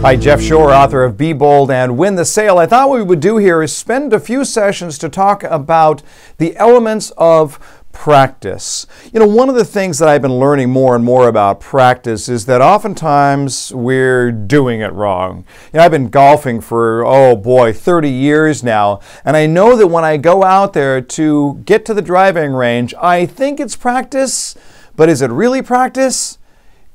Hi, Jeff Shore, author of Be Bold and Win the Sale. I thought what we would do here is spend a few sessions to talk about the elements of practice. You know, one of the things that I've been learning more and more about practice is that oftentimes we're doing it wrong. You know, I've been golfing for, 30 years now, and I know that when I go out there to get to the driving range, I think it's practice, but is it really practice?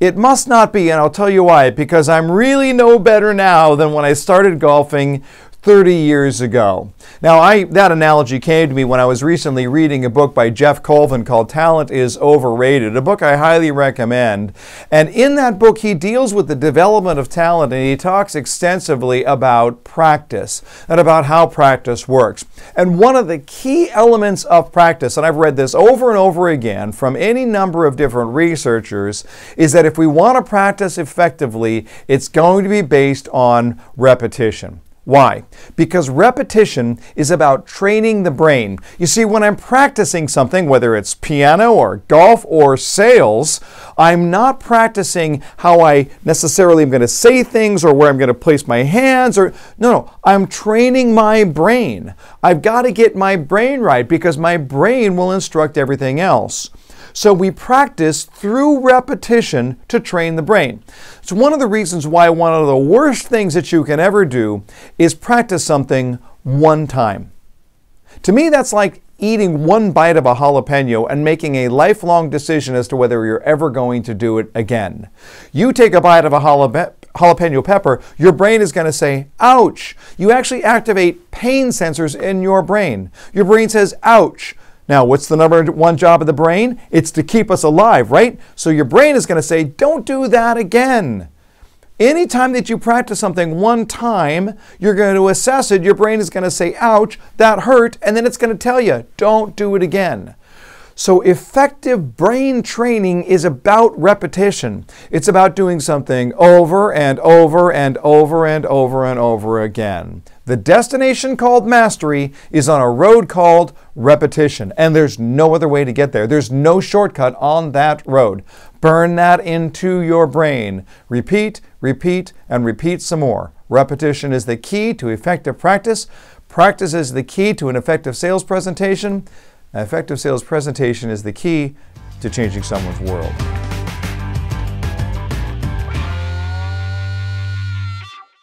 It must not be, and I'll tell you why, because I'm really no better now than when I started golfing 30 years ago. Now, that analogy came to me when I was recently reading a book by Jeff Colvin called Talent is Overrated, a book I highly recommend. And in that book, he deals with the development of talent, and he talks extensively about practice and about how practice works. And one of the key elements of practice, and I've read this over and over again from any number of different researchers, is that if we want to practice effectively, it's going to be based on repetition. Why? Because repetition is about training the brain. You see, when I'm practicing something, whether it's piano or golf or sales, I'm not practicing how I necessarily am going to say things or where I'm going to place my hands. No, I'm training my brain. I've got to get my brain right because my brain will instruct everything else. So we practice through repetition to train the brain. It's one of the reasons why one of the worst things that you can ever do is practice something one time. To me, that's like eating one bite of a jalapeno and making a lifelong decision as to whether you're ever going to do it again. You take a bite of a jalapeno pepper, your brain is going to say, ouch. You actually activate pain sensors in your brain. Your brain says, ouch. Now, what's the number one job of the brain? It's to keep us alive, right? So your brain is going to say, don't do that again. Anytime that you practice something one time, you're going to assess it. Your brain is going to say, ouch, that hurt, and then it's going to tell you, don't do it again. So effective brain training is about repetition. It's about doing something over and over and over and over and over again. The destination called mastery is on a road called repetition, and there's no other way to get there. There's no shortcut on that road. Burn that into your brain. Repeat, repeat, and repeat some more. Repetition is the key to effective practice. Practice is the key to an effective sales presentation. An effective sales presentation is the key to changing someone's world.